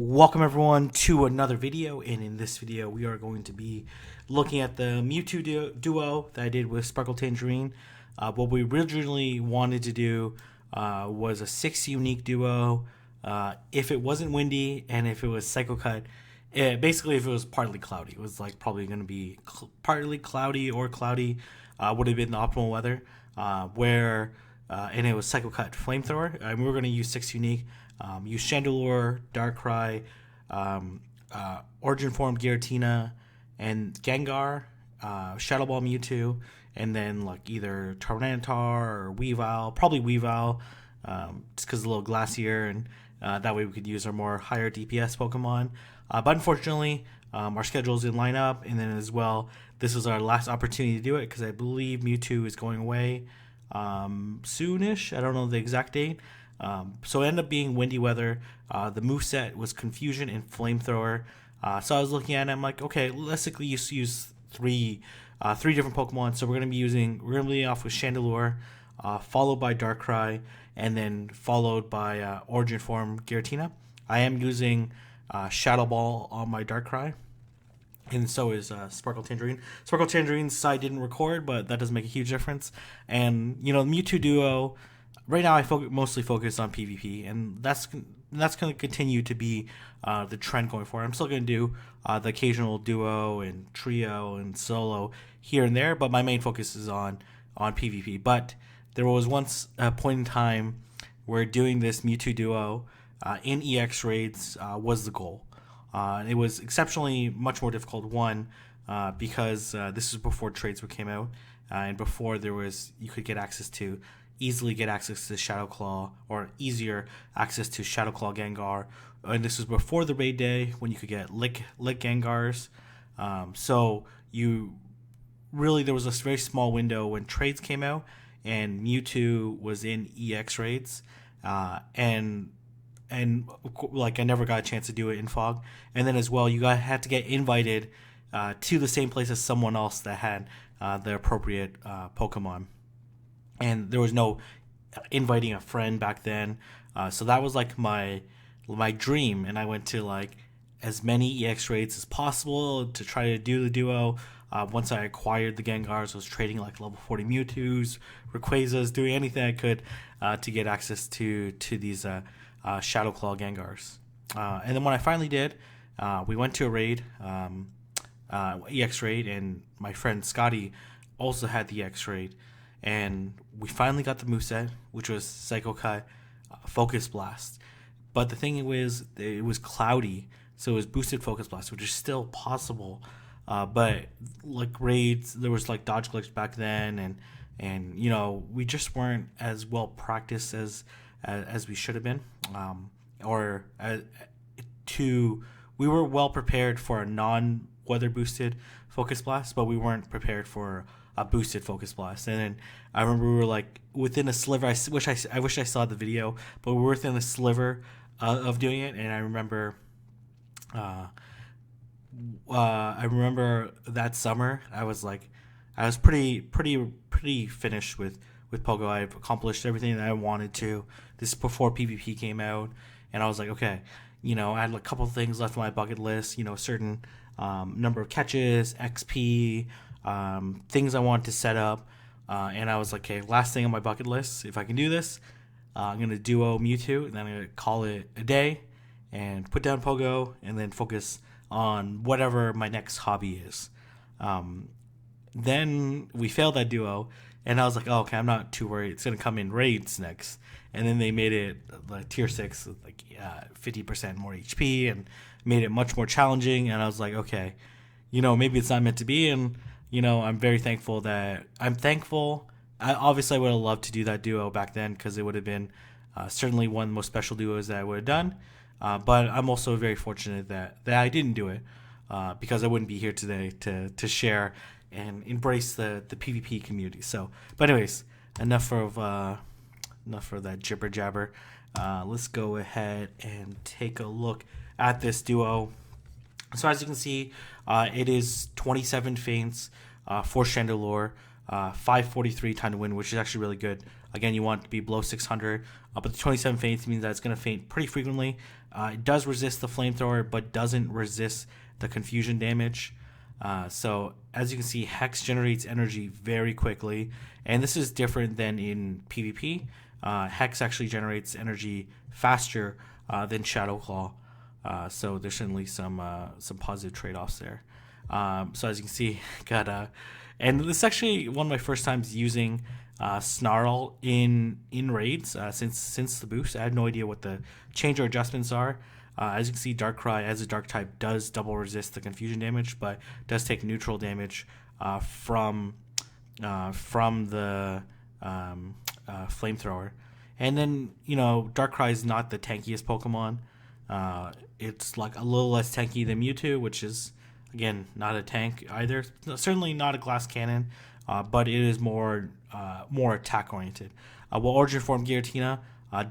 Welcome everyone to another video, and in this video we are going to be looking at the Mewtwo duo that I did with Sparkle Tangerine. What we originally wanted to do was a 6 unique duo if it wasn't windy and if it was Psycho Cut. Basically, if it was partly cloudy, it was like probably going to be partly cloudy or cloudy would have been the optimal weather. And it was Psycho Cut Flamethrower, and we were going to use 6 unique. Use Chandelure, Darkrai, Origin Form Giratina, and Gengar, Shadow Ball Mewtwo, and then like either Tyranitar or Weavile, probably Weavile, just because it's a little glassier, and that way we could use our more higher DPS Pokemon. But unfortunately, our schedules didn't line up, and then as well, this was our last opportunity to do it because I believe Mewtwo is going away soonish. I don't know the exact date. So it ended up being windy weather. The moveset was Confusion and Flamethrower. So I was looking at it, I'm like, okay, let's use three different Pokemon. So we're gonna be off with Chandelure, followed by Darkrai, and then followed by Origin Form Giratina. I am using Shadow Ball on my Darkrai, and so is Sparkle Tangerine. Sparkle Tangerine's side didn't record, but that doesn't make a huge difference. And the Mewtwo duo. Right now, I mostly focus on PvP, and that's going to continue to be the trend going forward. I'm still going to do the occasional duo and trio and solo here and there, but my main focus is on PvP. But there was once a point in time where doing this Mewtwo duo in EX raids was the goal. It was exceptionally much more difficult, because this was before trades came out, and before you could easily get access to Shadow Claw, or easier access to Shadow Claw Gengar. And this was before the raid day when you could get Lick Gengars. So there was a very small window when trades came out and Mewtwo was in EX raids. And like I never got a chance to do it in Fog. And then as well, had to get invited to the same place as someone else that had the appropriate Pokemon. And there was no inviting a friend back then. So that was like my dream. And I went to like as many EX raids as possible to try to do the duo. Once I acquired the Gengars, I was trading like level 40 Mewtwo's, Rayquazas, doing anything I could to get access to these Shadow Claw Gengars. And then when I finally did, we went to a raid, EX raid, and my friend Scotty also had the EX raid. And we finally got the moveset, which was Psycho Cut, Focus Blast. But the thing was, it was cloudy, so it was boosted Focus Blast, which is still possible. But like raids, there was like dodge glitch back then, and we just weren't as well practiced as we should have been. We were well prepared for a non-weather boosted Focus Blast, but we weren't prepared for a boosted Focus Blast. And then I remember we were like within a sliver. I wish I saw the video, but we were within a sliver of doing it. And I remember that summer I was pretty finished with Pogo. I've accomplished everything that I wanted to. This is before PvP came out, and I was like, okay, I had a couple of things left on my bucket list. A certain number of catches, XP. Things I wanted to set up, and I was like, okay, last thing on my bucket list, if I can do this, I'm going to duo Mewtwo, and then I'm going to call it a day, and put down Pogo, and then focus on whatever my next hobby is. Then we failed that duo, and I was like, oh, okay, I'm not too worried, it's going to come in raids next, and then they made it like tier 6, with like 50% more HP, and made it much more challenging, and I was like, okay, maybe it's not meant to be, and I'm very thankful Obviously, I would have loved to do that duo back then because it would have been certainly one of the most special duos that I would have done. But I'm also very fortunate that I didn't do it because I wouldn't be here today to share and embrace the PvP community. So, but anyways, enough for that jibber jabber. Let's go ahead and take a look at this duo. So as you can see, it is 27 feints for Chandelure, 543 time to win, which is actually really good Again, you want it to be below 600. But the 27 faints means that it's going to faint pretty frequently. It does resist the flamethrower, but doesn't resist the confusion damage. So as you can see, Hex generates energy very quickly, and this is different than in PvP. Hex actually generates energy faster than Shadow Claw. So there's certainly some positive trade-offs there. So as you can see, and this is actually one of my first times using Snarl in raids since the boost. I had no idea what the change or adjustments are. As you can see, Darkrai as a dark type does double resist the confusion damage, but does take neutral damage from the flamethrower. And then Darkrai is not the tankiest Pokemon. It's like a little less tanky than Mewtwo, which is again not a tank either. Certainly not a glass cannon, but it is more attack oriented. Well, Origin Form Giratina,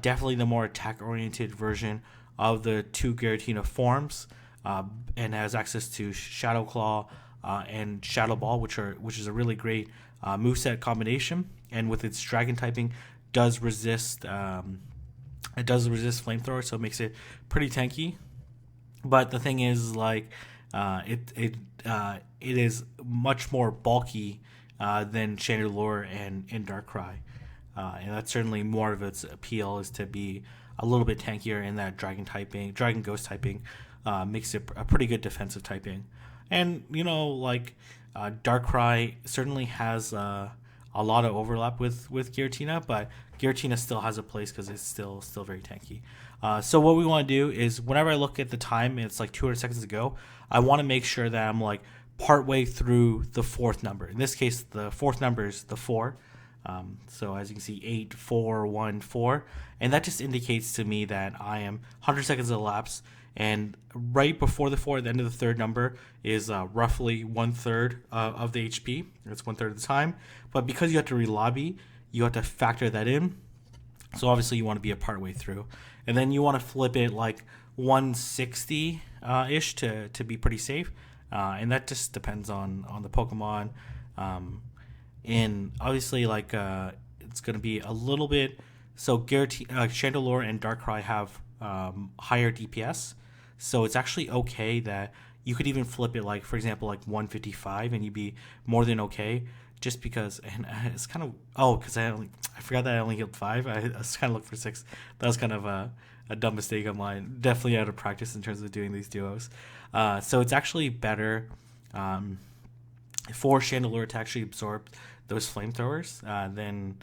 definitely the more attack oriented version of the two Giratina forms, and has access to Shadow Claw and Shadow Ball, which is a really great moveset combination. And with its Dragon typing, does resist flamethrower, so it makes it pretty tanky. But the thing is, it is much more bulky than Chandelure and Darkrai, and that's certainly more of its appeal, is to be a little bit tankier in that Dragon Ghost typing makes it a pretty good defensive typing. And Darkrai certainly has a lot of overlap with Giratina, but Giratina still has a place because it's still very tanky. So what we want to do is, whenever I look at the time, it's like 200 seconds to go, I want to make sure that I'm like partway through the fourth number. In this case, the fourth number is the 4. So as you can see, 8, 4, 1, 4, and that just indicates to me that I am 100 seconds elapsed, and right before the 4, the end of the third number is roughly 1/3 of the HP. It's 1/3 of the time, but because you have to relobby, you have to factor that in. So obviously you want to be a part way through, and then you want to flip it like 160 ish to be pretty safe, and that just depends on the Pokemon. And obviously, it's going to be a little bit. So Chandelure and Darkrai have higher DPS, so it's actually okay that you could even flip it, like for example, like 155, and you'd be more than okay. Just because, and it's kind of because I forgot that I only healed 5. I was kind of looking for 6. That was kind of a dumb mistake on mine. Definitely out of practice in terms of doing these duos. So it's actually better for Chandelure to actually absorb those flamethrowers than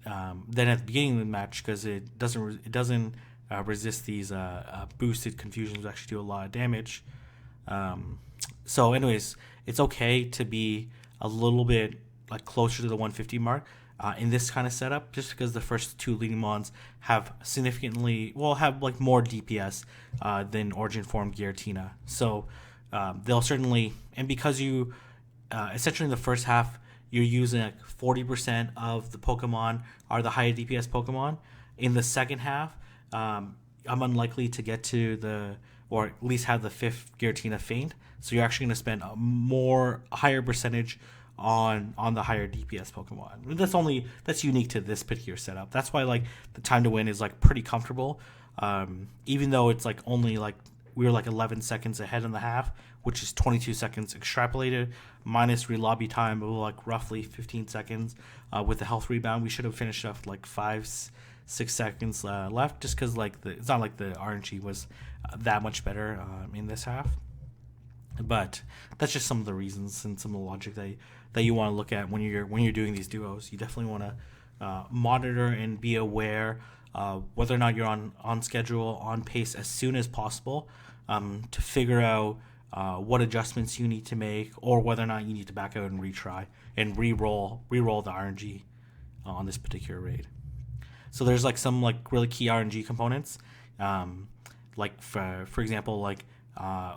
at the beginning of the match, because it doesn't resist these boosted confusions, which actually do a lot of damage. So anyways, it's okay to be a little bit like closer to the 150 mark in this kind of setup, just because the first 2 leading mons have like more DPS than Origin Form Giratina. So they'll certainly, and because you essentially in the first half you're using like 40% of the Pokemon are the higher DPS Pokemon. In the second half, I'm unlikely to get to or at least have the 5th Giratina faint. So you're actually going to spend a higher percentage on the higher DPS Pokemon. That's unique to this particular setup. That's why like the time to win is like pretty comfortable. Even though it's like only like we were like 11 seconds ahead in the half, which is 22 seconds extrapolated minus relobby time of like roughly 15 seconds. With the health rebound, we should have finished off like 5-6 seconds left, just because it's not like the RNG was that much better in this half. But that's just some of the reasons and some of the logic that you want to look at when you're doing these duos. You definitely want to monitor and be aware whether or not you're on schedule, on pace as soon as possible, to figure out what adjustments you need to make, or whether or not you need to back out and retry and re-roll the RNG on this particular raid. So there's like some like really key RNG components, like for example, like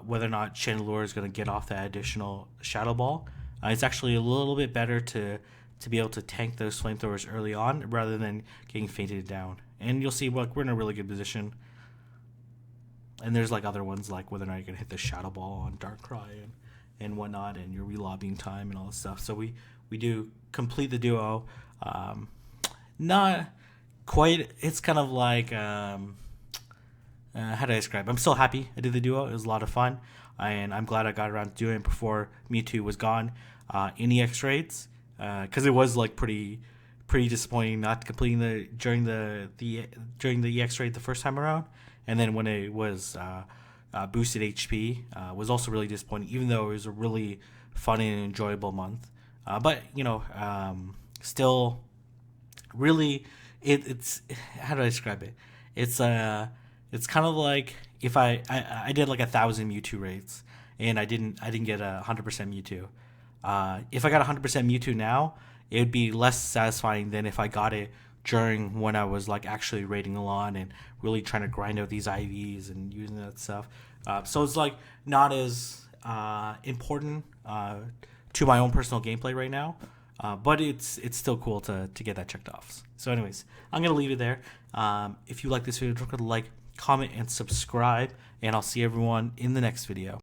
whether or not Chandelure is going to get off that additional Shadow Ball. It's actually a little bit better to be able to tank those flamethrowers early on rather than getting fainted down. And you'll see we're in a really good position. And there's like other ones, like whether or not you're going to hit the Shadow Ball on Darkrai and whatnot, and your relobbying time and all this stuff. So we do complete the duo. not quite. It's kind of like how do I describe? I'm still happy I did the duo. It was a lot of fun, and I'm glad I got around to doing it before Mewtwo was gone in EX raids, because it was like pretty disappointing not completing the during the EX raid the first time around, and then when it was boosted HP was also really disappointing. Even though it was a really fun and enjoyable month, but still really it's how do I describe it? It's kind of like if I did like 1,000 Mewtwo raids and I didn't get 100% Mewtwo. If I got 100% Mewtwo now, it would be less satisfying than if I got it during when I was like actually raiding a lot and really trying to grind out these IVs and using that stuff. So it's like not as important to my own personal gameplay right now. But it's still cool to get that checked off. So anyways, I'm going to leave it there. If you like this video, don't forget to like, comment, and subscribe. And I'll see everyone in the next video.